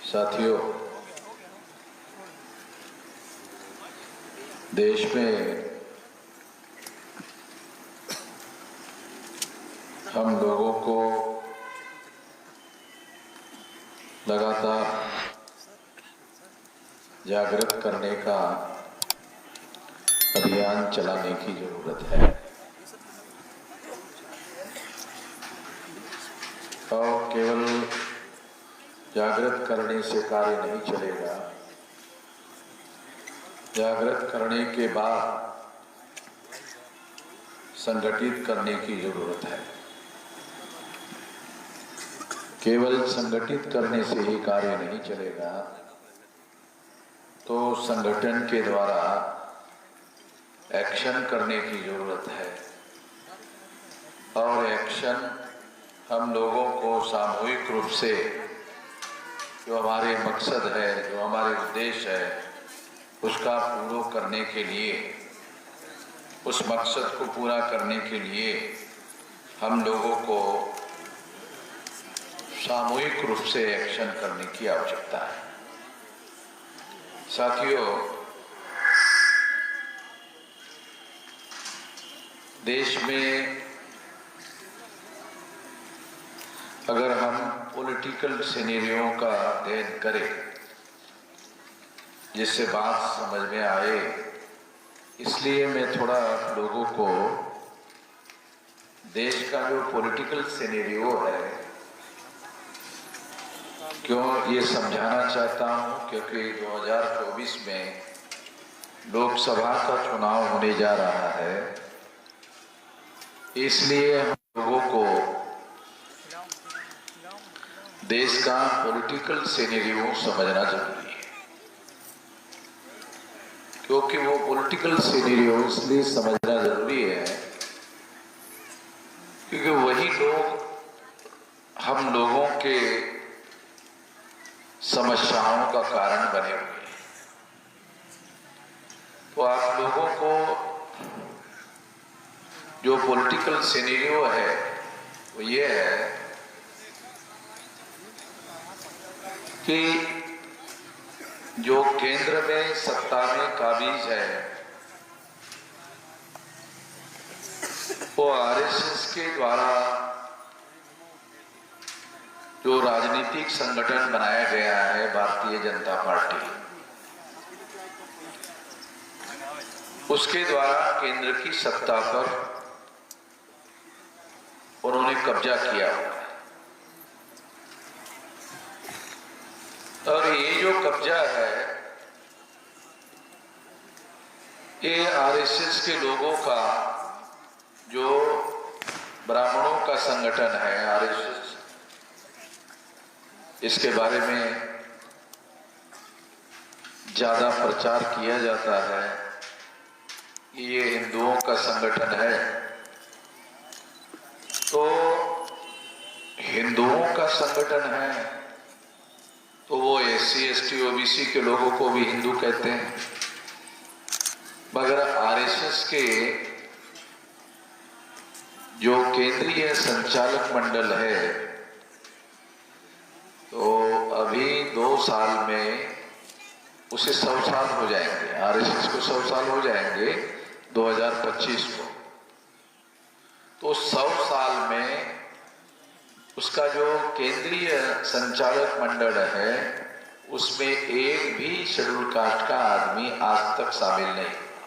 साथियों, देश में हम लोगों को लगातार जागृत करने का अभियान चलाने की जरूरत है और केवल जागृत करने से कार्य नहीं चलेगा। जागृत करने के बाद संगठित करने की जरूरत है। केवल संगठित करने से ही कार्य नहीं चलेगा, तो संगठन के द्वारा एक्शन करने की जरूरत है और एक्शन हम लोगों को सामूहिक रूप से जो हमारे मकसद है, जो हमारे उद्देश्य है, उसका पूरा करने के लिए, उस मकसद को पूरा करने के लिए हम लोगों को सामूहिक रूप से एक्शन करने की आवश्यकता है। साथियों, देश में अगर हम पॉलिटिकल सिनेरियो का अध्ययन करें जिससे बात समझ में आए, इसलिए मैं थोड़ा लोगों को देश का जो पॉलिटिकल सिनेरियो है क्यों ये समझाना चाहता हूँ, क्योंकि 2024 में लोकसभा का चुनाव होने जा रहा है। इसलिए हम लोगों को देश का पॉलिटिकल सिनेरियो समझना जरूरी है, क्योंकि वो पॉलिटिकल सिनेरियो इसलिए समझना जरूरी है क्योंकि वही लोग हम लोगों के समस्याओं का कारण बने हुए हैं। तो आप लोगों को जो पॉलिटिकल सिनेरियो है वो ये है कि जो केंद्र में सत्ता में काबिज है वो आरएसएस के द्वारा जो राजनीतिक संगठन बनाया गया है, भारतीय जनता पार्टी, उसके द्वारा केंद्र की सत्ता पर उन्होंने कब्जा किया हुआ है। और ये जो कब्जा है ये आरएसएस के लोगों का, जो ब्राह्मणों का संगठन है आरएसएस, इसके बारे में ज्यादा प्रचार किया जाता है कि ये हिंदुओं का संगठन है। तो हिंदुओं का संगठन है तो वो एससी, एसटी, ओबीसी के लोगों को भी हिंदू कहते हैं, मगर आरएसएस के जो केंद्रीय संचालक मंडल है, तो अभी 2 साल में उसे 100 साल हो जाएंगे, आरएसएस को 100 साल हो जाएंगे 2025 को। तो 100 साल में उसका जो केंद्रीय संचालक मंडल है उसमें एक भी शेड्यूल कास्ट का आदमी आज तक शामिल नहीं हुआ,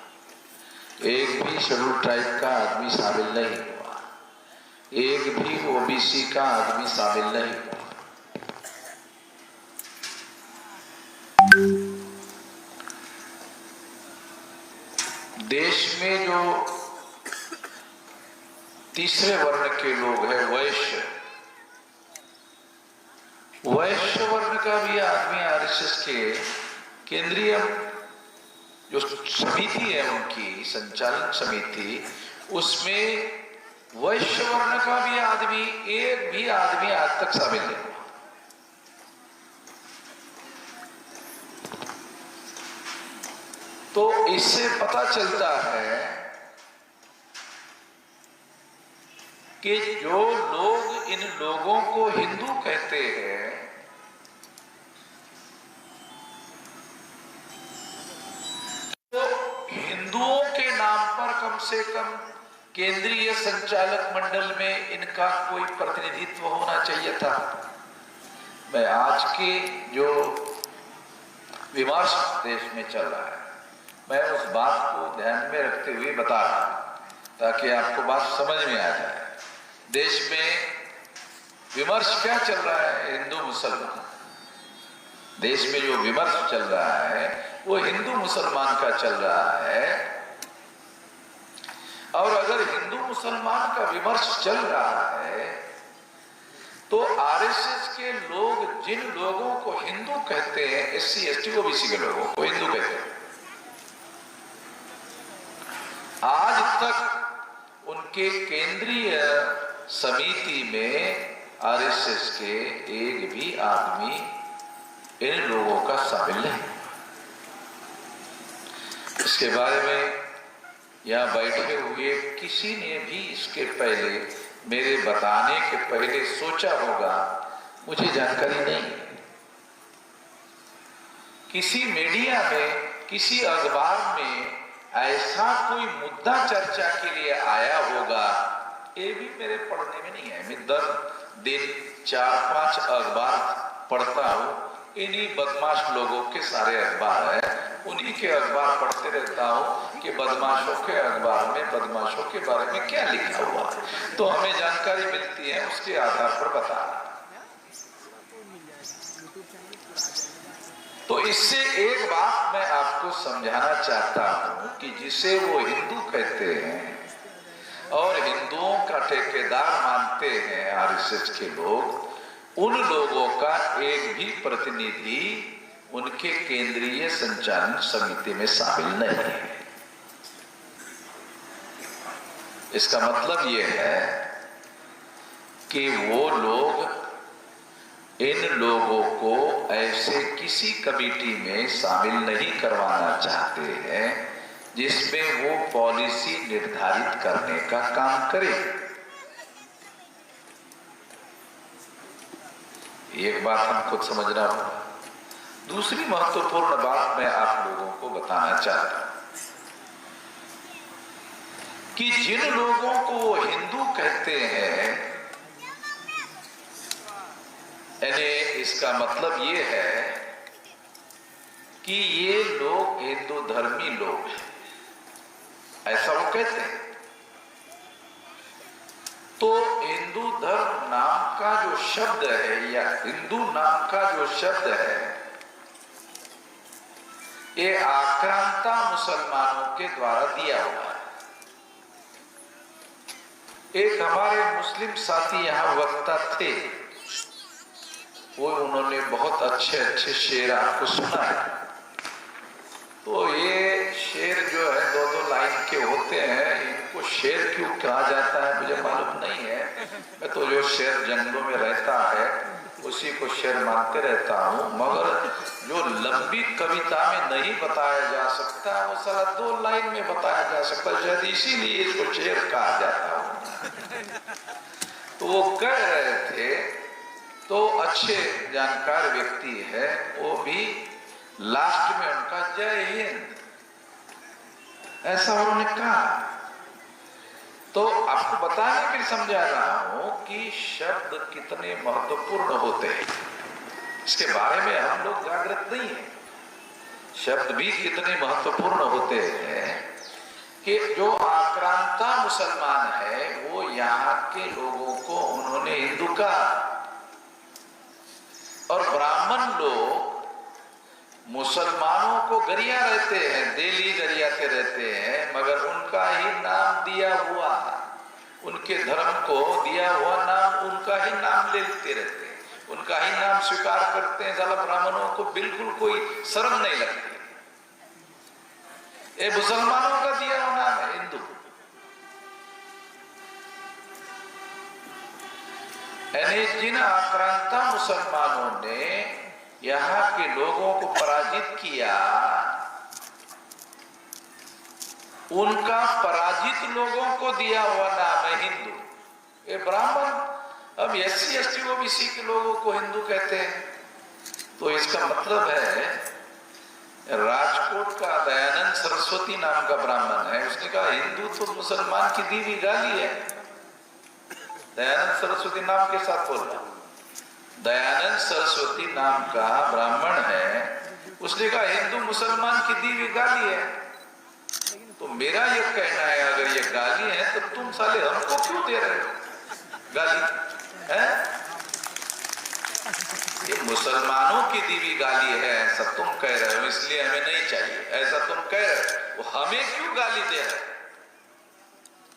एक भी शेड्यूल ट्राइब का आदमी शामिल नहीं हुआ, एक भी ओबीसी का आदमी शामिल नहीं हुआ। देश में जो तीसरे वर्ण के लोग हैं, वैश्य वर्ण का भी आदमी आरएसएस के केंद्रीय जो समिति है, उनकी संचालन समिति, उसमें वैश्य वर्ण का भी आदमी, एक भी आदमी आज तक शामिल नहीं हुआ। तो इससे पता चलता है कि जो लोग इन लोगों को हिंदू कहते हैं से कम केंद्रीय संचालक मंडल में इनका कोई प्रतिनिधित्व होना चाहिए था। मैं आज के जो विमर्श देश में चल रहा है, मैं उस बात को ध्यान में रखते हुए बता रहा हूं ताकि आपको बात समझ में आ जाए। देश में विमर्श क्या चल रहा है? हिंदू मुसलमान। देश में जो विमर्श चल रहा है वो हिंदू मुसलमान का चल रहा है। और अगर हिंदू मुसलमान का विमर्श चल रहा है तो आरएसएस के लोग जिन लोगों को हिंदू कहते हैं, एससी एसटी ओबीसी के लोगों को हिंदू कहते हैं, आज तक उनके केंद्रीय समिति में आरएसएस के एक भी आदमी इन लोगों का शामिल नहीं। इसके बारे में यहां बैठे हुए किसी ने भी इसके पहले, मेरे बताने के पहले सोचा होगा? मुझे जानकारी नहीं। किसी मीडिया में, किसी अखबार में ऐसा कोई मुद्दा चर्चा के लिए आया होगा, ये भी मेरे पढ़ने में नहीं है। मैं दर दिन 4-5 अखबार पढ़ता हूँ। इन्हीं बदमाश लोगों के सारे अखबार है, उन्हीं के अखबार पढ़ते रहता हूँ कि बदमाशों के अखबार में बदमाशों के बारे में क्या लिखा हुआ है, तो हमें जानकारी मिलती है, उसके आधार पर बता रहा। तो इससे एक बात मैं आपको समझाना चाहता हूं कि जिसे वो हिंदू कहते हैं और हिंदुओं का ठेकेदार मानते हैं आरएसएस के लोग, उन लोगों का एक भी प्रतिनिधि उनके केंद्रीय संचालन समिति में शामिल नहीं है। इसका मतलब यह है कि वो लोग इन लोगों को ऐसे किसी कमेटी में शामिल नहीं करवाना चाहते हैं जिसमें वो पॉलिसी निर्धारित करने का काम करे। एक बात हमको समझना होगा। दूसरी महत्वपूर्ण बात मैं आप लोगों को बताना चाहता हूं कि जिन लोगों को वो हिंदू कहते हैं, यानी इसका मतलब ये है कि ये लोग हिंदू धर्मी लोग हैं, ऐसा वो कहते हैं। तो हिंदू धर्म नाम का जो शब्द है या हिंदू नाम का जो शब्द है, ये आक्रांता मुसलमानों के द्वारा दिया हुआ है। एक हमारे मुस्लिम साथी यहाँ वक्ता थे, वो उन्होंने बहुत अच्छे अच्छे शेर आपको सुना है। तो ये शेर जो है 2-2 लाइन के होते हैं, इनको शेर क्यों कहा जाता है मुझे मालूम नहीं है। मैं तो जो शेर जंगलों में रहता है उसी को शेर मानते रहता हूँ, मगर जो लंबी कविता में नहीं बताया जा सकता वो सारा 2 लाइन में बताया जा सकता, शायद इसीलिए इसको शेर कहा जाता है। तो वो कह रहे थे, तो अच्छे जानकार व्यक्ति है, वो भी लास्ट में उनका जय हिंद ऐसा उन्होंने कहा। तो आपको बताने के लिए समझा रहा हूं कि शब्द कितने महत्वपूर्ण होते हैं, इसके बारे में हम लोग जागृत नहीं है। शब्द भी कितने महत्वपूर्ण होते हैं कि जो आक्रांता मुसलमान है वो यहाँ के लोगों को उन्होंने हिंदू कहा, और ब्राह्मण लोग मुसलमानों को गरिया रहते हैं, दिली गरियाते रहते हैं, मगर उनका ही नाम दिया हुआ, उनके धर्म को दिया हुआ नाम, उनका ही नाम लेते रहते हैं, उनका ही नाम स्वीकार करते हैं। साला ब्राह्मणों को बिल्कुल कोई शर्म नहीं लगती। ये मुसलमानों का दिया हुआ नाम है हिंदू। यानी जिन आक्रांता मुसलमानों ने यहाँ के लोगों को पराजित किया, उनका पराजित लोगों को दिया हुआ नाम है हिंदू। ये ब्राह्मण अब एससी एसटी ओबीसी के लोगों को हिंदू कहते हैं। तो इसका मतलब है राजकोट का दयानंद सरस्वती नाम का ब्राह्मण है, उसने कहा हिंदू तो मुसलमान की दी हुई गाली है। दयानंद सरस्वती नाम के साथ बोल रहा, दयानंद सरस्वती नाम का ब्राह्मण है, उसने कहा हिंदू मुसलमान की दी हुई गाली है। तो मेरा यह कहना है अगर ये गाली है तो तुम साले हमको क्यों दे रहे हो गाली है? ये मुसलमानों की दी हुई गाली है ऐसा तुम कह रहे हो, इसलिए हमें नहीं चाहिए ऐसा तुम कह रहे हो। वो हमें क्यों गाली दे रहे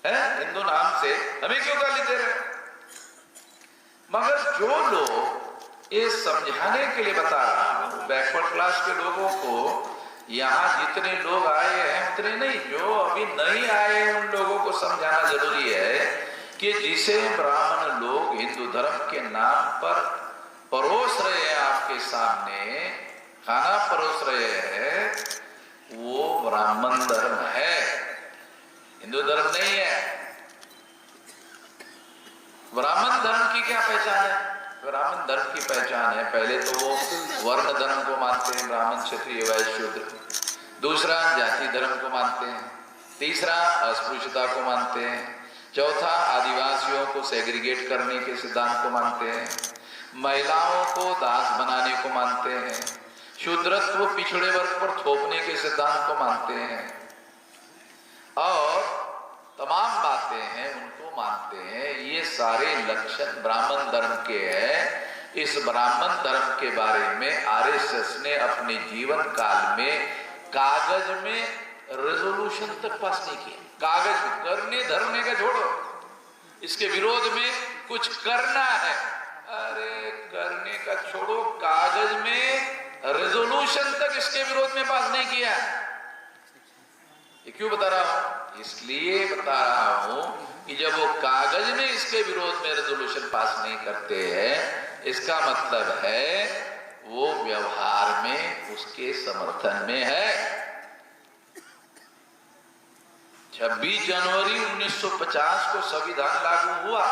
हैं? हिंदू नाम से हमें क्यों गाली दे रहे हैं? मगर जो लोग ये समझाने के लिए बता रहा हूं, बैकवर्ड क्लास के लोगों को, यहाँ जितने लोग आए हैं उतने नहीं, जो अभी नहीं आए उन लोगों को समझाना जरूरी है कि जिसे ब्राह्मण लोग हिंदू धर्म के नाम पर परोस रहे हैं, आपके सामने खाना परोस रहे हैं, वो ब्राह्मण धर्म है, हिंदू धर्म नहीं है। ब्राह्मण धर्म की क्या पहचान है? ब्राह्मण धर्म की पहचान है, पहले तो वो वर्ण धर्म को मानते हैं, ब्राह्मण क्षत्रिय वैश्य शूद्र। दूसरा जाति धर्म को मानते हैं। तीसरा अस्पृश्यता को मानते हैं। चौथा आदिवासियों को सेग्रीगेट करने के सिद्धांत को मानते हैं। महिलाओं को दास बनाने को मानते हैं। शूद्रत्व पिछड़े वर्ग पर थोपने के सिद्धांत को मानते हैं और तमाम बातें हैं उनको मानते हैं। ये सारे लक्षण ब्राह्मण धर्म के हैं। इस ब्राह्मण धर्म के बारे में आरएसएस ने अपने जीवन काल में कागज में रेजोल्यूशन तक पास नहीं किया। कागज करने धरने का छोड़ो, इसके विरोध में कुछ करना है, अरे करने का छोड़ो, कागज में रेजोल्यूशन तक इसके विरोध में पास नहीं किया। ये क्यों बता रहा हूं? इसलिए बता रहा हूं कि जब वो कागज में इसके विरोध में रेजोल्यूशन पास नहीं करते हैं, इसका मतलब है वो व्यवहार में उसके समर्थन में है। 26 जनवरी 1950 को संविधान लागू हुआ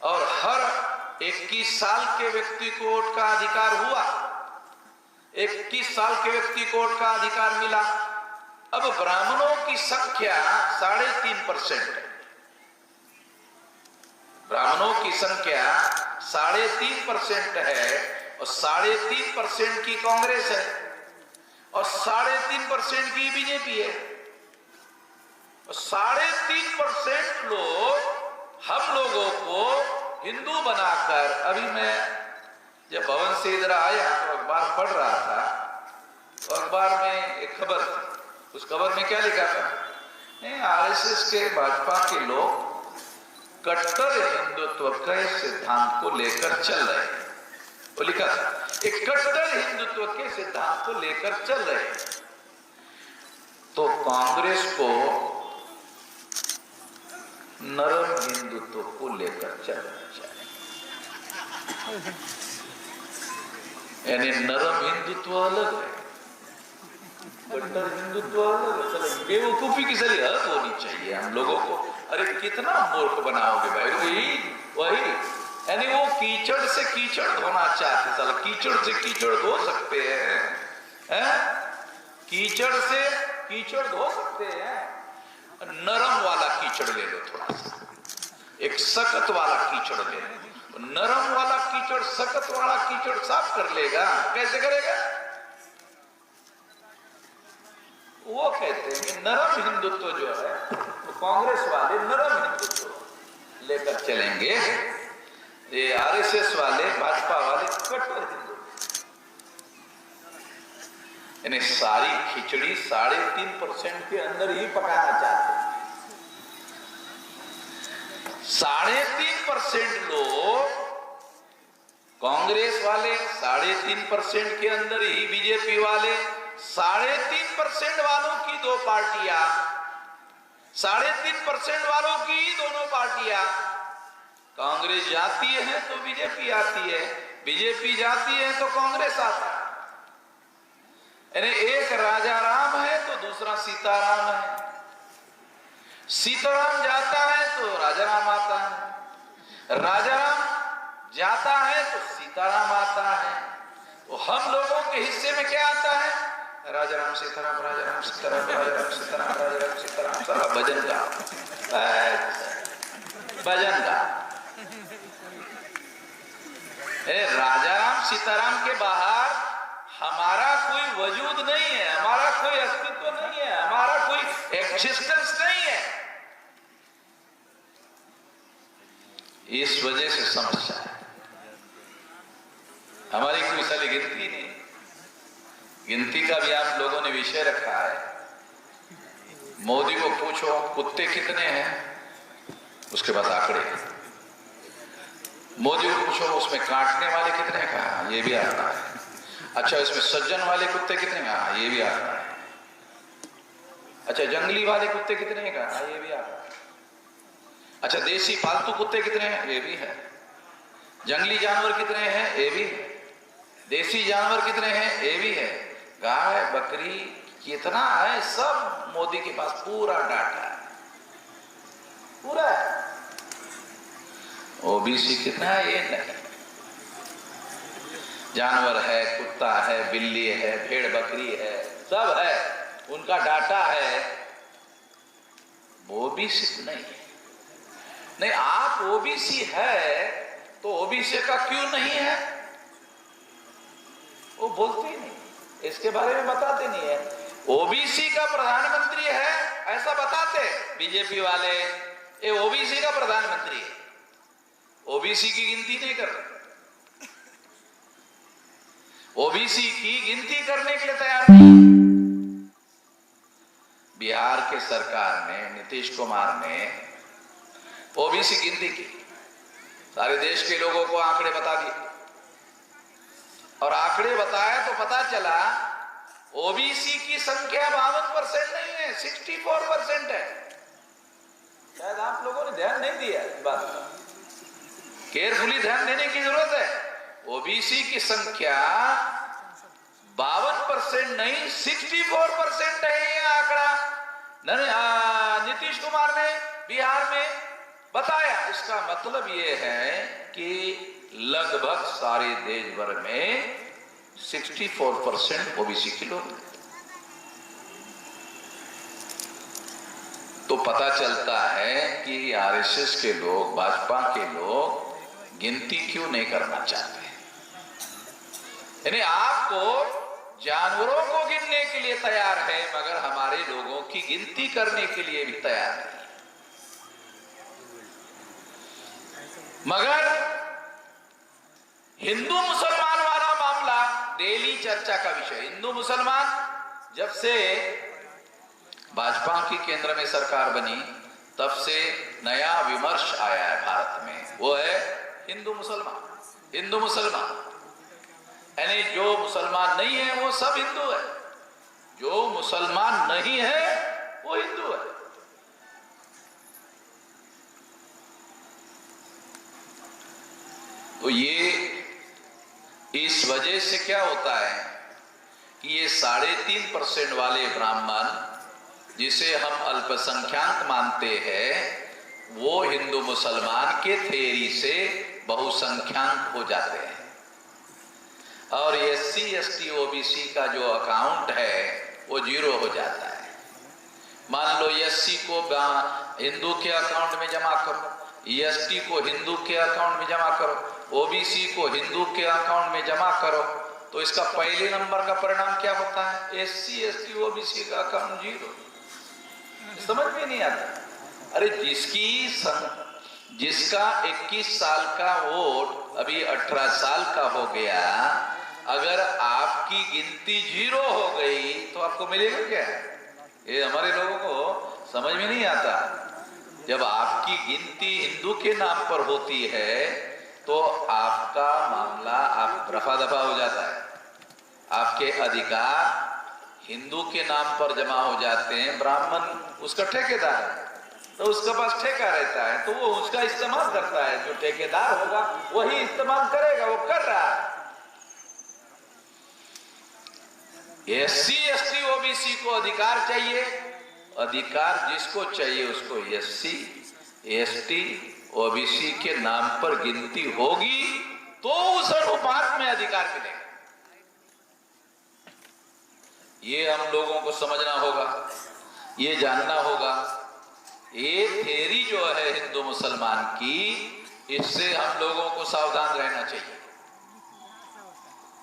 और हर 21 साल के व्यक्ति को वोट का अधिकार हुआ। 21 साल के व्यक्ति को वोट का अधिकार मिला। अब ब्राह्मणों की संख्या 3.5% है। ब्राह्मणों की संख्या 3.5% है और 3.5% की कांग्रेस है और 3.5% की बीजेपी है। और 3.5% लोग हम लोगों को हिंदू बनाकर, अभी मैं जब भवन से इधर आया तो अखबार पढ़ रहा था, तो अखबार में एक खबर थी। उस खबर में क्या लिखा था? आरएसएस के भाजपा के लोग कट्टर हिंदुत्व के सिद्धांत को लेकर चल रहे हैं। वो लिखा था एक कट्टर हिंदुत्व के सिद्धांत को लेकर चल रहे हैं। तो कांग्रेस को नरम हिंदुत्व को लेकर चलना चाहिए। यानी नरम हिंदुत्व अलग है, कट्टर हिंदुत्व अलग है। बेवकूफी की सारी हद होनी चाहिए हम लोगों को। अरे कितना मूर्ख बनाओगे भाई? वही यानी वो कीचड़ से कीचड़ धोना चाहते, साला कीचड़ से कीचड़ धो सकते हैं? कीचड़ से कीचड़ धो सकते हैं? नरम वाला कीचड़ ले लो, थोड़ा सा एक सख्त वाला कीचड़ ले लो। नरम वाला कीचड़ सख्त वाला कीचड़ साफ कर लेगा? कैसे करेगा? वो कहते हैं कि नरम हिंदुत्व जो है, तो कांग्रेस वाले नरम हिंदुत्व लेकर चलेंगे, ये आरएसएस वाले भाजपा वाले कट्टर हिंदुत्व। यानी सारी खिचड़ी 3.5% के अंदर ही पकाना चाहते हैं। 3.5% लोग कांग्रेस वाले, 3.5% के अंदर ही बीजेपी वाले, 3.5% वालों की दो पार्टियां, 3.5% वालों की दोनों पार्टियां। कांग्रेस जाती है तो बीजेपी आती है, बीजेपी जाती है तो कांग्रेस आता है। यानी एक राजा राम है तो दूसरा सीताराम है, सीताराम जाता है तो राजा राम आता है, राजा राम जाता है तो सीताराम आता है। तो हम लोगों के हिस्से में क्या आता है? राजा राम सीताराम, राजा राम सीताराम, राजा राम सीताराम, राजा राम सीताराम, सारा भजन का भजन का। राजा राम सीताराम के बाहर हमारा कोई वजूद नहीं है, हमारा कोई अस्तित्व नहीं है, हमारा कोई एक्जिस्टेंस नहीं है। इस वजह से समस्या है। हमारी कोई सारी गिनती नहीं, गिनती का भी आप लोगों ने विषय रखा है। मोदी को पूछो कुत्ते कितने हैं, उसके बाद आंकड़े। मोदी को पूछो उसमें काटने वाले कितने का, ये भी आता है। अच्छा इसमें सज्जन वाले कुत्ते कितने का, ये भी आता है। अच्छा जंगली वाले कुत्ते कितने का, ये भी आता है। अच्छा देसी पालतू कुत्ते कितने हैं, ये भी है। जंगली जानवर कितने हैं, ये भी है। देसी जानवर कितने हैं, ये भी है। गाय बकरी कितना है, सब मोदी के पास पूरा डाटा है, पूरा है। ओबीसी कितना है ये नहीं। जानवर है, कुत्ता है, बिल्ली है, भेड़ बकरी है, सब है, उनका डाटा है। ओबीसी नहीं है। नहीं आप ओबीसी है तो ओबीसी का क्यों नहीं है, वो बोलते ही नहीं, इसके बारे में बताते नहीं है। ओबीसी का प्रधानमंत्री है ऐसा बताते बीजेपी वाले, ये ओबीसी का प्रधानमंत्री है, ओबीसी की गिनती नहीं कर रहे, ओबीसी की गिनती करने के लिए तैयार नहीं। बिहार के सरकार ने, नीतीश कुमार ने ओबीसी गिनती की, सारे देश के लोगों को आंकड़े बता दिए, और आंकड़े बताए तो पता चला ओबीसी की संख्या 52% नहीं है, 64% है। शायद आप लोगों ने ध्यान नहीं दिया इस बात का, केयरफुली ध्यान देने की जरूरत है। ओबीसी की संख्या 52% नहीं 64% है ये आंकड़ा। नीतीश कुमार ने बिहार में बताया। इसका मतलब ये है कि लगभग सारे देश भर में 64% ओबीसी के लोग, तो पता चलता है कि आरएसएस के लोग, भाजपा के लोग गिनती क्यों नहीं करना चाहते। यानी आपको जानवरों को गिनने के लिए तैयार है, मगर हमारे लोगों की गिनती करने के लिए भी तैयार नहीं। मगर हिंदू मुसलमान वाला मामला डेली चर्चा का विषय। हिंदू मुसलमान जब से भाजपा की केंद्र में सरकार बनी तब से नया विमर्श आया है भारत में, वो है हिंदू मुसलमान। हिंदू मुसलमान यानी जो मुसलमान नहीं है वो सब हिंदू है, जो मुसलमान नहीं है वो हिंदू है। तो ये इस वजह से क्या होता है कि ये 3.5% वाले ब्राह्मण जिसे हम अल्पसंख्यक मानते हैं, वो हिंदू मुसलमान के थ्योरी से बहुसंख्यक हो जाते हैं, और एससी एसटी ओबीसी का जो अकाउंट है वो 0 हो जाता है। मान लो एससी को हिंदू के अकाउंट में जमा करो, एसटी को हिंदू के अकाउंट में जमा करो, ओबीसी को हिंदू के अकाउंट में जमा करो, तो इसका पहले नंबर का परिणाम क्या होता है, एससी एसटी ओबीसी का अकाउंट 0। समझ में नहीं आता। अरे जिसका 21 साल का वोट अभी 18 साल का हो गया, अगर आपकी गिनती 0 हो गई तो आपको मिलेगा क्या? ये हमारे लोगों को समझ में नहीं आता। जब आपकी गिनती हिंदू के नाम पर होती है तो आपका मामला आप रफा दफा हो जाता है, आपके अधिकार हिंदू के नाम पर जमा हो जाते हैं। ब्राह्मण उसका ठेकेदार है तो उसके पास ठेका रहता है, तो वो उसका इस्तेमाल करता है। जो ठेकेदार होगा वही इस्तेमाल करेगा, वो कर रहा है। एससी एसटी ओबीसी को अधिकार चाहिए, अधिकार जिसको चाहिए उसको एससी एसटी ओबीसी के नाम पर गिनती होगी तो उस अनुपात में अधिकार मिलेगा। ये हम लोगों को समझना होगा, ये जानना होगा। ये थेरी जो है हिंदू मुसलमान की, इससे हम लोगों को सावधान रहना चाहिए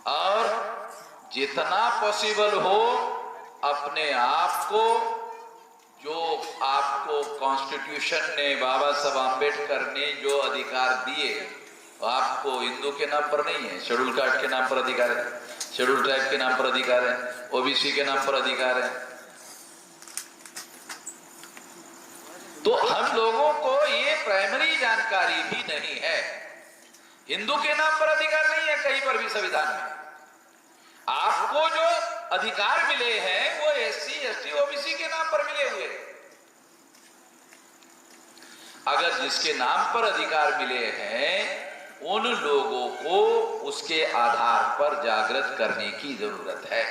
और जितना पॉसिबल हो अपने आप को, जो आपको कॉन्स्टिट्यूशन ने, बाबा साहब आम्बेडकर ने जो अधिकार दिए, आपको हिंदू के नाम पर नहीं है, शेड्यूल कास्ट के नाम पर अधिकार है, शेड्यूल ट्राइब के नाम पर अधिकार है, ओबीसी के नाम पर अधिकार है। तो हम लोगों को ये प्राइमरी जानकारी भी नहीं है। हिंदू के नाम पर अधिकार नहीं है कहीं पर भी संविधान में। आपको जो अधिकार मिले हैं वो एससी, एसटी, ओबीसी के नाम पर मिले हुए। अगर जिसके नाम पर अधिकार मिले हैं उन लोगों को उसके आधार पर जागृत करने की जरूरत है।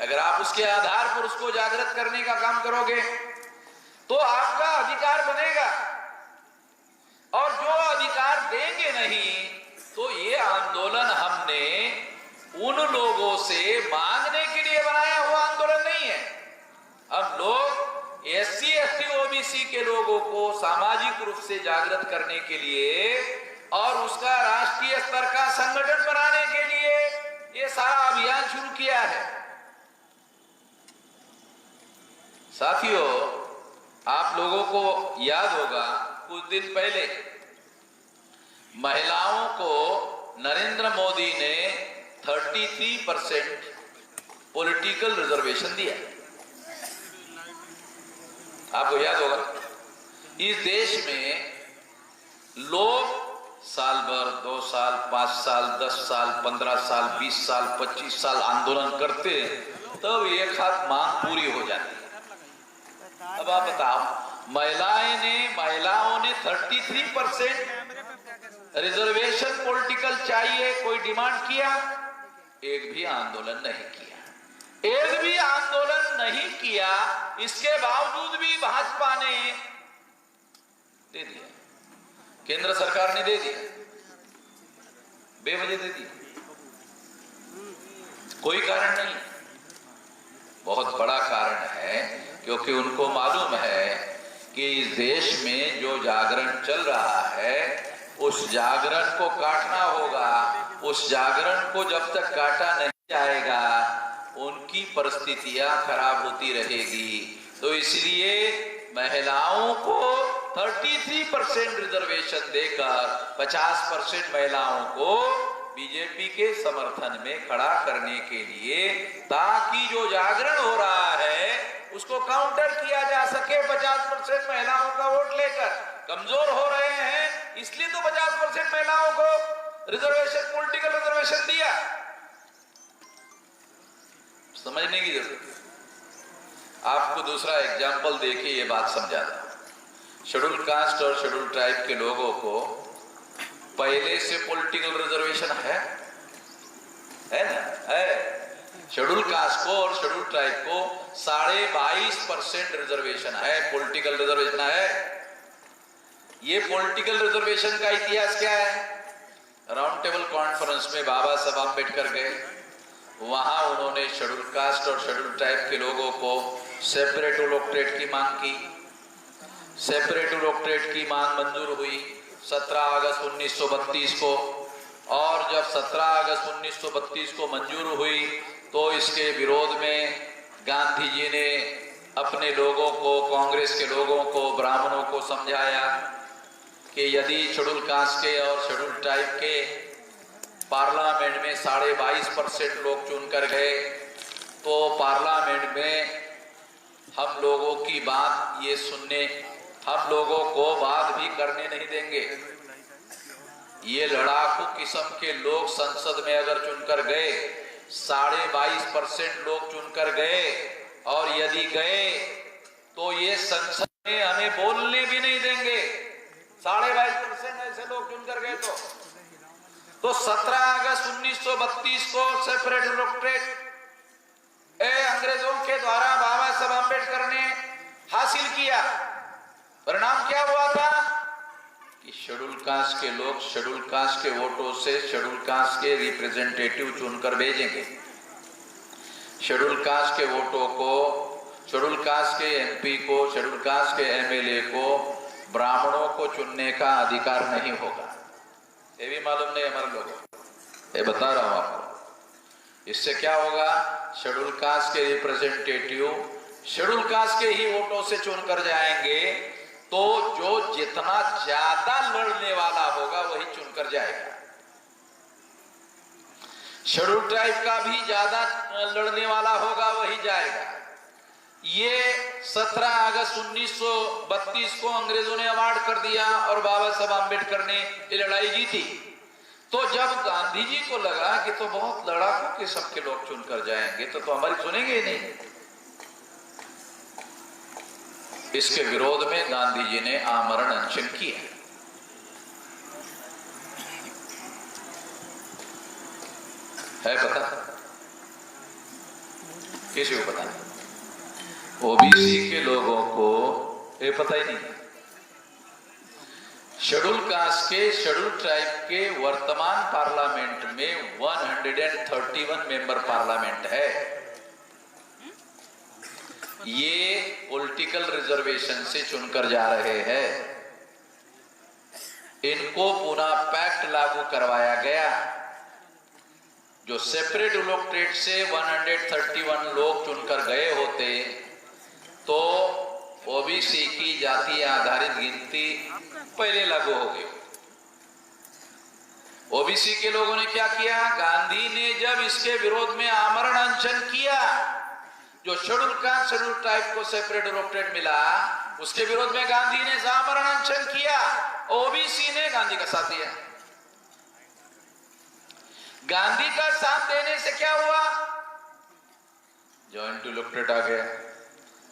अगर आप उसके आधार पर उसको जागृत करने का काम करोगे तो आपका अधिकार बनेगा, और जो अधिकार देंगे नहीं तो ये आंदोलन हमने उन लोगों से मांगने के लिए बनाया हुआ आंदोलन नहीं है। हम लोग एससी, एसटी, ओबीसी के लोगों को सामाजिक रूप से जागृत करने के लिए और उसका राष्ट्रीय स्तर का संगठन बनाने के लिए ये सारा अभियान शुरू किया है। साथियों, आप लोगों को याद होगा कुछ दिन पहले महिलाओं को नरेंद्र मोदी ने 33% पॉलिटिकल रिजर्वेशन दिया। आपको याद होगा, इस देश में लोग साल भर, 2 साल, 5 साल, 10 साल, 15 साल, 20 साल, 25 साल आंदोलन करते तब एक हाथ मांग पूरी हो जाती है। अब आप बताओ, महिलाओं ने 33% रिजर्वेशन पॉलिटिकल चाहिए, कोई डिमांड किया? एक भी आंदोलन नहीं किया, एक भी आंदोलन नहीं किया। इसके बावजूद भी भाजपा ने दे दिया, केंद्र सरकार ने दे दिया, बेवजह दे दिया, कोई कारण नहीं। बहुत बड़ा कारण है, क्योंकि उनको मालूम है कि इस देश में जो जागरण चल रहा है उस जागरण को काटना होगा। उस जागरण को जब तक काटा नहीं जाएगा उनकी परिस्थितियां खराब होती रहेगी। तो इसलिए महिलाओं को 33% रिजर्वेशन देकर 50% महिलाओं को बीजेपी के समर्थन में खड़ा करने के लिए, ताकि जो जागरण हो रहा है उसको काउंटर किया जा सके। 50% महिलाओं का वोट लेकर कमजोर हो रहे हैं, इसलिए तो 50% महिलाओं को रिजर्वेशन, पॉलिटिकल रिजर्वेशन दिया। समझने की जरूरत है। आपको दूसरा एग्जाम्पल देके ये बात समझाता हूं। शेड्यूल कास्ट और शेड्यूल ट्राइब के लोगों को पहले से पॉलिटिकल रिजर्वेशन है ना? है। शेड्यूल कास्ट को और शेड्यूल ट्राइब को 22.5% रिजर्वेशन है, पॉलिटिकल रिजर्वेशन है। ये पॉलिटिकल रिजर्वेशन का इतिहास क्या है? राउंड टेबल कॉन्फ्रेंस में बाबा साहब आम्बेडकर गए, वहां उन्होंने शेड्यूल कास्ट और शेड्यूल ट्राइब के लोगों को सेपरेट इलेक्टोरेट की मांग की। सेपरेट इलेक्टोरेट की मांग मंजूर हुई 17 अगस्त 1932 को, और जब 17 अगस्त 1932 को मंजूर हुई तो इसके विरोध में गांधी जी ने अपने लोगों को, कांग्रेस के लोगों को, ब्राह्मणों को समझाया कि यदि शेड्यूल कास्ट के और शेड्यूल ट्राइब के पार्लियामेंट में 22.5% लोग चुनकर गए तो पार्लियामेंट में हम लोगों की बात ये सुनने, हम लोगों को बात भी करने नहीं देंगे। ये लड़ाकू किस्म के लोग संसद में अगर चुनकर गए, 22.5% लोग चुनकर गए, और यदि गए तो ये संसद में हमें बोलने भी नहीं देंगे। 22.5% ऐसे लोग चुनकर गए तो 17 अगस्त 1932 को सेपरेट इलेक्टोरेट अंग्रेजों के द्वारा बाबा साहब आम्बेडकर ने हासिल किया। परिणाम क्या हुआ था कि शेड्यूल कास्ट के लोग शेड्यूल कास्ट के वोटों से शेड्यूल कास्ट के रिप्रेजेंटेटिव चुनकर भेजेंगे। शेड्यूल कास्ट के वोटों को, शेड्यूल कास्ट के एमपी को, शेड्यूल कास्ट के एमएलए को ब्राह्मणों को चुनने का अधिकार नहीं होगा। ये भी मालूम नहीं हमारे लोगों को, ये बता रहा हूं आपको। इससे क्या होगा, शेड्यूल कास्ट के रिप्रेजेंटेटिव शेड्यूल कास्ट के ही वोटों से चुनकर जाएंगे, तो जो जितना ज्यादा लड़ने वाला होगा वही चुनकर जाएगा। शेड्यूल ट्राइब का भी ज्यादा लड़ने वाला होगा वही जाएगा। ये 17 अगस्त 1932 को अंग्रेजों ने अवार्ड कर दिया और बाबा साहब आम्बेडकर ने ये लड़ाई जीती। तो जब गांधी जी को लगा कि तो बहुत लड़ाकों के सबके लोग चुनकर जाएंगे तो हमारी सुनेंगे ही नहीं, इसके विरोध में गांधी जी ने आमरण अनशन किया। है पता? किसी को पता नहीं? ओबीसी के लोगों को ये पता ही नहीं। शेड्यूल कास्ट के, शेड्यूल ट्राइब के वर्तमान पार्लियामेंट में 131 मेंबर पार्लियामेंट है। ये पॉलिटिकल रिजर्वेशन से चुनकर जा रहे हैं। इनको पुनः पैक्ट लागू करवाया गया। जो सेपरेट इलेक्टोरेट से 131 लोग चुनकर गए होते तो ओबीसी की जाति आधारित गिनती पहले लागू हो गई। ओबीसी के लोगों ने क्या किया, गांधी ने जब इसके विरोध में आमरण अनशन किया, जो शेड्यूल कास्ट शेड्यूल ट्राइब को सेपरेट इलेक्टोरेट मिला, उसके विरोध में गांधी ने आमरण अनशन किया, ओबीसी ने गांधी का साथ दिया। गांधी का साथ देने से क्या हुआ, जॉइंट इलेक्टोरेट आ गया,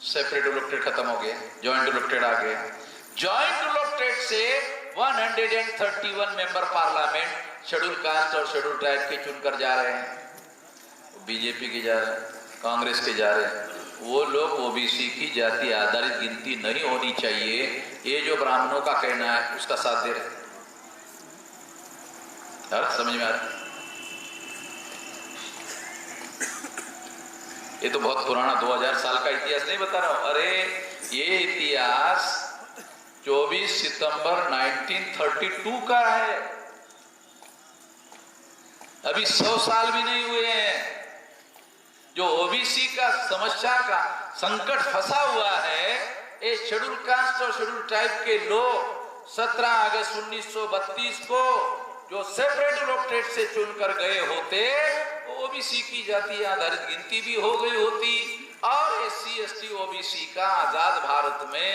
सेपरेट इलेक्टोरेट खत्म हो गया, जॉइंट इलेक्टोरेट आ गया। जॉइंट इलेक्टोरेट से 131 मेंबर पार्लियामेंट शेड्यूल कास्ट और शेड्यूल ट्राइब के चुनकर जा रहे हैं। बीजेपी के जा रहे हैं, कांग्रेस के जा रहे हैं। वो लोग ओबीसी की जाति आधारित गिनती नहीं होनी चाहिए, ये जो ब्राह्मणों का कहना है उसका साथ दे रहे। समझ में आ रहा? ये तो बहुत पुराना 2000 साल का इतिहास नहीं बता रहा हूं। अरे ये इतिहास 24 सितंबर 1932 का है। अभी 100 साल भी नहीं हुए हैं। जो ओबीसी का समस्या का संकट फंसा हुआ है, ये शेड्यूल कास्ट और शेड्यूल ट्राइब के लोग 17 अगस्त 1932 को जो सेपरेट इलेक्टोरेट से चुनकर गए होते, ओबीसी की जाति आधारित गिनती भी हो गई होती और एससी एसटी ओबीसी का आजाद भारत में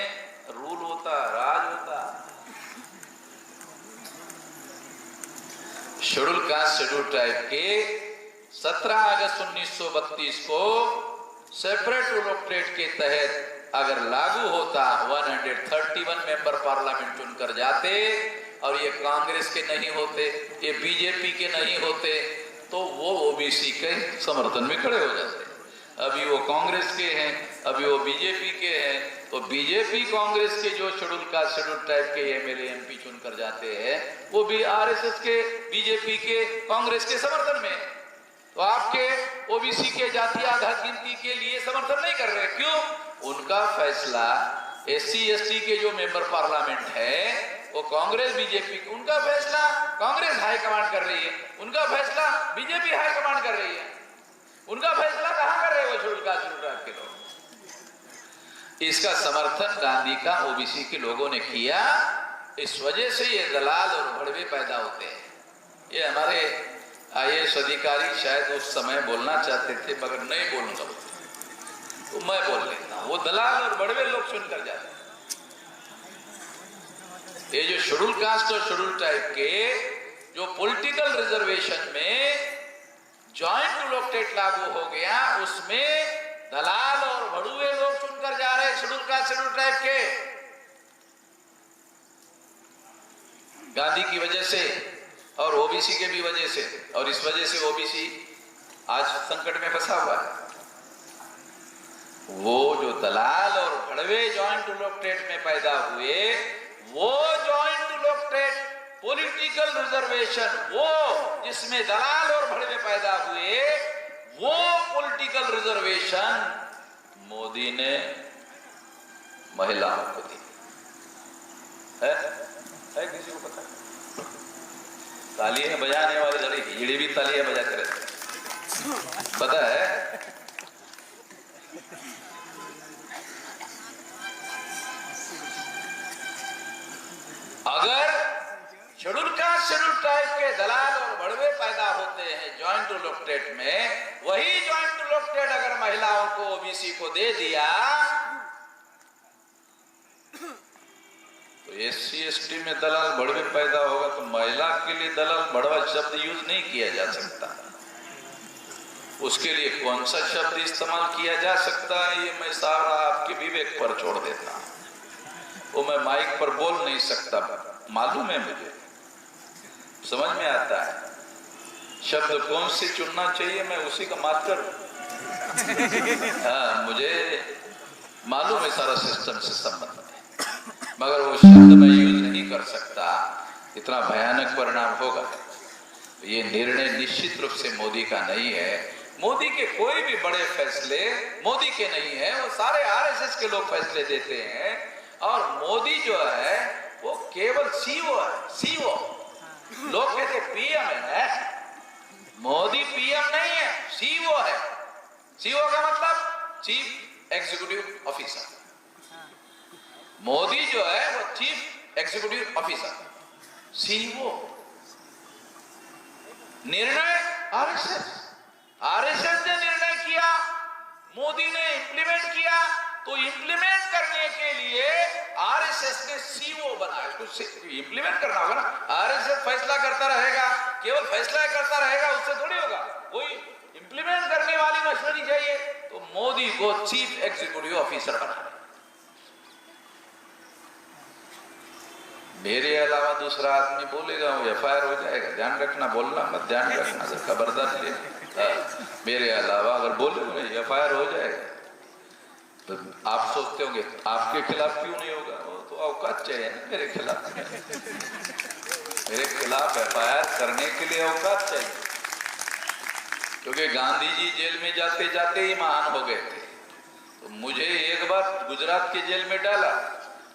रूल होता, राज होता। शेड्यूल कास्ट शेड्यूल ट्राइब के 17 अगस्त 1932 को सेपरेट इलेक्टोरेट के तहत अगर लागू होता, 131 मेंबर पार्लियामेंट चुनकर जाते और ये कांग्रेस के नहीं होते, ये बीजेपी के नहीं होते, तो वो ओबीसी के समर्थन में खड़े हो जाते। अभी वो कांग्रेस के हैं, अभी वो बीजेपी के हैं, तो बीजेपी कांग्रेस के जो शेड्यूल कास्ट शेड्यूल ट्राइब के एमएलए एमपी चुनकर जाते हैं, वो भी आरएसएस के, बीजेपी के, कांग्रेस के समर्थन में। तो आपके ओबीसी के जाति आधारित गिनती के लिए समर्थन नहीं कर रहे। क्यों? उनका फैसला एससी एसटी के जो मेंबर पार्लियामेंट है वो कांग्रेस बीजेपी, उनका फैसला कांग्रेस हाईकमांड कर रही है, उनका फैसला बीजेपी हाईकमांड कर रही है। उनका फैसला कहां कर रहे हैं वो शेड्यूल कास्ट शेड्यूल ट्राइब के लोग। इसका समर्थन गांधी का ओबीसी के लोगों ने किया। इस वजह से ये दलाल और भड़वे पैदा होते हैं। ये हमारे आईएएस अधिकारी शायद उस समय बोलना चाहते थे मगर नहीं बोलूंगा, तो मैं बोल लेता हूं। वो दलाल और भड़वे लोग सुनकर जाते हैं। ये जो शेड्यूल कास्ट और शेड्यूल ट्राइब के जो पॉलिटिकल रिजर्वेशन में जॉइंट इलेक्टोरेट लागू हो गया, उसमें दलाल और भड़ुए लोग चुनकर जा रहे हैं शेड्यूल कास्ट शेड्यूल ट्राइब के। गांधी की वजह से और ओबीसी के भी वजह से, और इस वजह से ओबीसी आज संकट में फंसा हुआ है। वो जो दलाल और भड़वे जॉइंट इलेक्टोरेट में पैदा हुए, वो जॉइंट इलेक्टोरेट पॉलिटिकल रिजर्वेशन, वो जिसमें दलाल और भड़वे पैदा हुए, वो पॉलिटिकल रिजर्वेशन मोदी ने महिलाओं को दी है किसी को पता? तालियां बजाने वाले जड़ी हिजड़े भी तालियां बजाते रहते, पता है? अगर शेड्यूल कास्ट शेड्यूल ट्राइब के दलाल और बड़वे पैदा होते हैं ज्वाइंट इलेक्टोरेट में, वही ज्वाइंट इलेक्टोरेट अगर महिलाओं को ओबीसी को दे दिया तो एससी एसटी में दलाल बड़वे पैदा होगा, तो महिला के लिए दलाल बड़वा शब्द यूज नहीं किया जा सकता। उसके लिए कौन सा शब्द इस्तेमाल किया जा सकता है, ये मैं सारा आपके विवेक पर छोड़ देता हूं। वो मैं माइक पर बोल नहीं सकता, मालूम है मुझे, समझ में आता है शब्द कौन से चुनना चाहिए, मैं उसी का मास्टर हाँ, मुझे मालूम है सारा सिस्टम से संबंध है, मगर वो शब्द मैं यूज नहीं कर सकता, इतना भयानक परिणाम होगा। ये निर्णय निश्चित रूप से मोदी का नहीं है। मोदी के कोई भी बड़े फैसले मोदी के नहीं है, वो सारे आरएसएस के लोग फैसले देते हैं। और मोदी जो है वो केवल सीओ है, सीओ। लोग कहते पीएम है, मोदी पीएम नहीं है, सीओ है। सीओ का मतलब चीफ एग्जीक्यूटिव ऑफिसर। मोदी जो है वो चीफ एग्जीक्यूटिव ऑफिसर, सीईओ। निर्णय आरएसएस ने निर्णय किया, मोदी ने इंप्लीमेंट किया, तो इंप्लीमेंट करने के लिए आरएसएस ने सीईओ बनाया। कुछ इंप्लीमेंट करना होगा ना। आरएसएस फैसला करता रहेगा, केवल फैसला करता रहेगा, उससे थोड़ी होगा, कोई इंप्लीमेंट करने वाली मशीनरी चाहिए। तो मोदी को चीफ एग्जीक्यूटिव ऑफिसर बनाया। मेरे अलावा दूसरा आदमी बोलेगा वो एफआईआर हो जाएगा, ध्यान रखना, बोलना मत, ध्यान रखना, खबरदार ले। मेरे अलावा अगर बोले एफआईआर हो जाएगा, तो आप सोचते होंगे आपके खिलाफ क्यों नहीं होगा? वो तो औकात चाहिए ना मेरे खिलाफ, मेरे खिलाफ एफआईआर करने के लिए औकात चाहिए। क्योंकि गांधी जी जेल में जाते जाते ही महान हो गए थे। तो मुझे एक बार गुजरात के जेल में डाला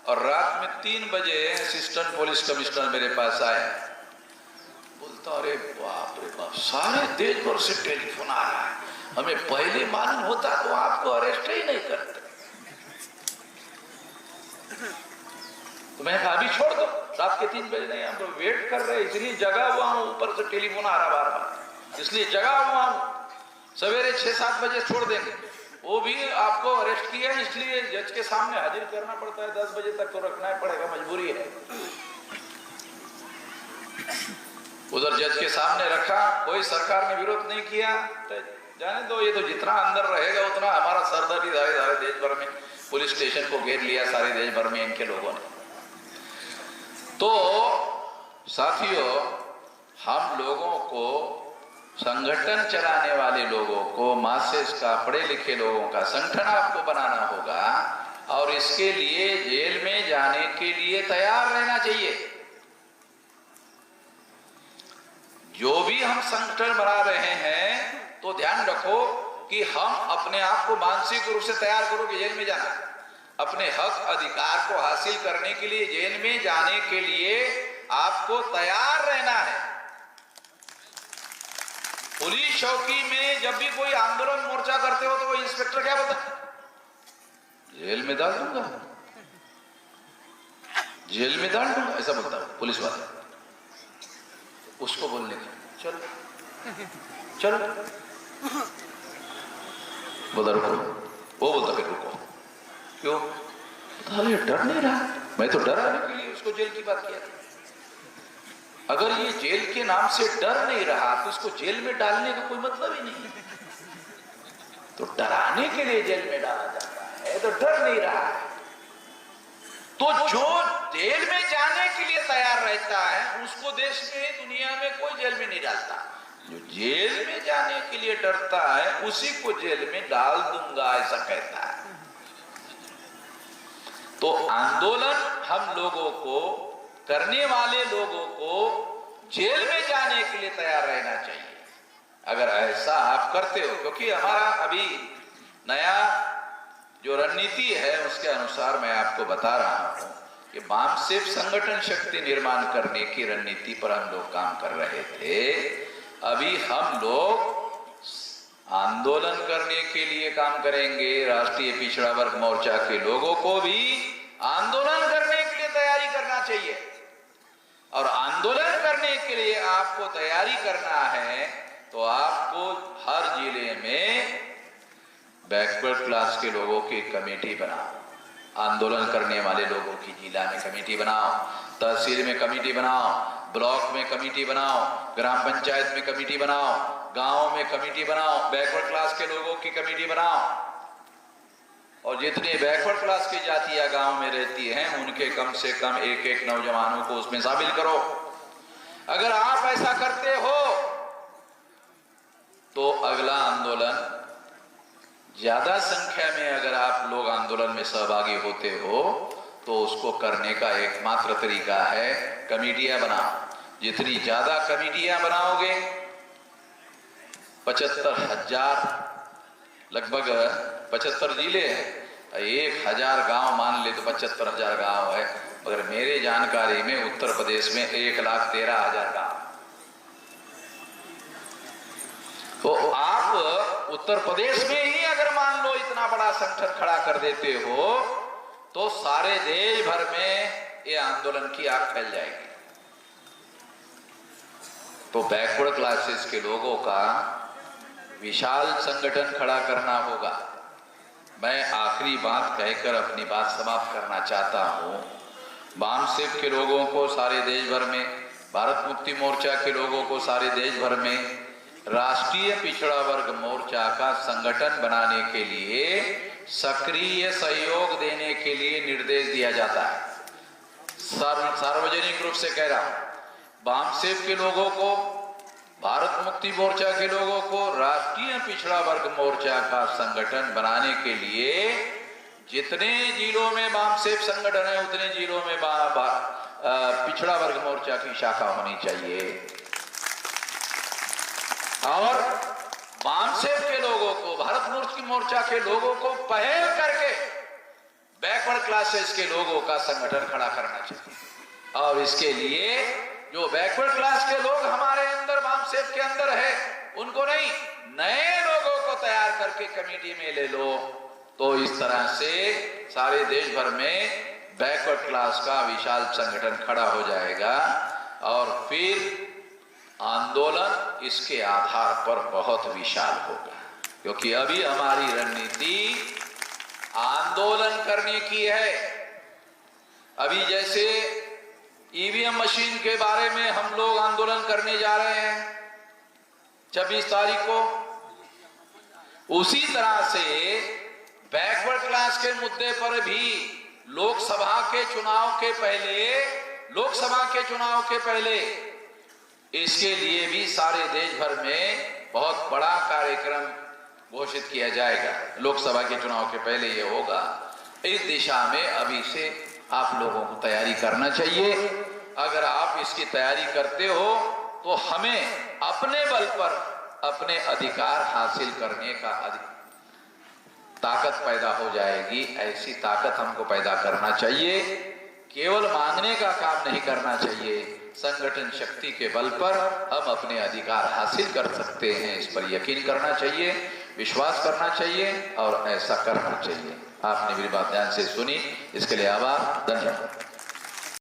और रात में 3 बजे असिस्टेंट पुलिस कमिश्नर मेरे पास आया, बोलता अरे बाप रे बाप, सारे देश भर से टेलीफोन आ रहा है, हमें पहले मालूम होता तो आपको अरेस्ट ही नहीं करते। तो मैंने कहा अभी छोड़ दो, रात के 3 बजे नहीं, हम तो वेट कर रहे, इसलिए जगा हुआ हूं, ऊपर से टेलीफोन आ रहा बार बार, इसलिए जगा हुआ हूं। सवेरे 6-7 बजे छोड़ देंगे, वो भी आपको अरेस्ट किया है, इसलिए जज के सामने हाजिर करना पड़ता है, 10 बजे तक तो रखना ही पड़ेगा, मजबूरी है। उधर जज के सामने रखा, कोई सरकार ने विरोध नहीं किया, तो जाने दो, ये तो जितना अंदर रहेगा उतना हमारा सरदर्दी सारे देश भर में, पुलिस स्टेशन को घेर लिया सारे देश भर में इनके लोगों ने। तो साथियों, हम लोगों को, संगठन चलाने वाले लोगों को, मासेस का, पढ़े लिखे लोगों का संगठन आपको बनाना होगा, और इसके लिए जेल में जाने के लिए तैयार रहना चाहिए। जो भी हम संगठन बना रहे हैं तो ध्यान रखो कि हम अपने आप को मानसिक रूप से तैयार करो कि जेल में जाना, अपने हक अधिकार को हासिल करने के लिए जेल में जाने के लिए आपको तैयार रहना है। पुलिस चौकी में जब भी कोई आंदोलन मोर्चा करते हो तो वो इंस्पेक्टर क्या बोलता है? जेल में डाल दूंगा, जेल में डाल दूंगा, ऐसा बोलता है पुलिस वाला। उसको बोलने का चलो चलो बोलता रुको, वो बोलता फिर रुको, क्यों? अरे डर नहीं रहा, मैं तो डराने के लिए उसको जेल की बात किया था। अगर ये जेल के नाम से डर नहीं रहा तो इसको जेल में डालने का कोई मतलब ही नहीं। तो डराने के लिए जेल में डाला जाता है, तो डर नहीं रहा है। तो जो जेल में जाने के लिए तैयार रहता है उसको देश में, दुनिया में कोई जेल में नहीं डालता। जो जेल में जाने के लिए डरता है उसी को जेल में डाल दूंगा, ऐसा कहता है। तो आंदोलन हम लोगों को, करने वाले लोगों को जेल में जाने के लिए तैयार रहना चाहिए। अगर ऐसा आप करते हो, क्योंकि हमारा अभी नया जो रणनीति है उसके अनुसार मैं आपको बता रहा हूं कि बामसेफ संगठन शक्ति निर्माण करने की रणनीति पर हम लोग काम कर रहे थे। अभी हम लोग आंदोलन करने के लिए काम करेंगे। राष्ट्रीय पिछड़ा वर्ग मोर्चा के लोगों को भी आंदोलन करने के लिए तैयारी करना चाहिए, और आंदोलन करने के लिए आपको तैयारी करना है तो आपको हर जिले में बैकवर्ड क्लास के लोगों की कमेटी बनाओ, आंदोलन करने वाले लोगों की जिला में कमेटी बनाओ, तहसील में कमेटी बनाओ, ब्लॉक में कमेटी बनाओ, ग्राम पंचायत में कमेटी बनाओ, गांव में कमेटी बनाओ, बैकवर्ड क्लास के लोगों की कमेटी बनाओ, और जितनी बैकवर्ड क्लास की जातियां गांव में रहती हैं उनके कम से कम एक एक नौजवानों को उसमें शामिल करो। अगर आप ऐसा करते हो तो अगला आंदोलन, ज्यादा संख्या में अगर आप लोग आंदोलन में सहभागी होते हो तो उसको करने का एकमात्र तरीका है कमेटियां बनाओ। जितनी ज्यादा कमेटियां बनाओगे, 75,000 लगभग 75 जिले हैं, 1,000 गांव मान ले तो 75,000 गांव है, मगर मेरे जानकारी में उत्तर प्रदेश में 1,13,000 गांव। तो आप उत्तर प्रदेश में ही अगर मान लो इतना बड़ा संगठन खड़ा कर देते हो तो सारे देश भर में ये आंदोलन की आग फैल जाएगी। तो बैकवर्ड क्लासेस के लोगों का विशाल संगठन खड़ा करना होगा। मैं आखिरी बात कहकर अपनी बात समाप्त करना चाहता हूं। बामसेफ के लोगों को सारे देश भर में, भारत मुक्ति मोर्चा के लोगों को सारे देश भर में राष्ट्रीय पिछड़ा वर्ग मोर्चा का संगठन बनाने के लिए सक्रिय सहयोग देने के लिए निर्देश दिया जाता है। सार्वजनिक रूप से कह रहा हूं, बामसेफ के लोगों को, भारत मुक्ति मोर्चा के लोगों को राष्ट्रीय पिछड़ा वर्ग मोर्चा का संगठन बनाने के लिए जितने जिलों में बामसेफ संगठन है उतने जिलों में पिछड़ा वर्ग मोर्चा की शाखा होनी चाहिए, और बामसेफ के लोगों को, भारत मुक्ति मोर्चा के लोगों को पहल करके बैकवर्ड क्लासेस के लोगों का संगठन खड़ा करना चाहिए। और इसके लिए जो बैकवर्ड क्लास के लोग हमारे अंदर, बामसेफ के अंदर है, उनको नहीं, नए लोगों को तैयार करके कमेटी में ले लो। तो इस तरह से सारे देश भर में बैकवर्ड क्लास का विशाल संगठन खड़ा हो जाएगा, और फिर आंदोलन इसके आधार पर बहुत विशाल होगा। क्योंकि अभी हमारी रणनीति आंदोलन करने की है। अभी जैसे ईवीएम मशीन के बारे में हम लोग आंदोलन करने जा रहे हैं 26 तारीख को, उसी तरह से बैकवर्ड क्लास के मुद्दे पर भी लोकसभा के चुनाव के पहले इसके लिए भी सारे देश भर में बहुत बड़ा कार्यक्रम घोषित किया जाएगा। लोकसभा के चुनाव के पहले ये होगा। इस दिशा में अभी से आप लोगों को तैयारी करना चाहिए। अगर आप इसकी तैयारी करते हो तो हमें अपने बल पर अपने अधिकार हासिल करने का ताकत पैदा हो जाएगी। ऐसी ताकत हमको पैदा करना चाहिए। केवल मांगने का काम नहीं करना चाहिए। संगठन शक्ति के बल पर हम अपने अधिकार हासिल कर सकते हैं, इस पर यकीन करना चाहिए, विश्वास करना चाहिए और ऐसा करना चाहिए। आपने मेरी बात ध्यान से सुनी, इसके लिए आभार, धन्यवाद।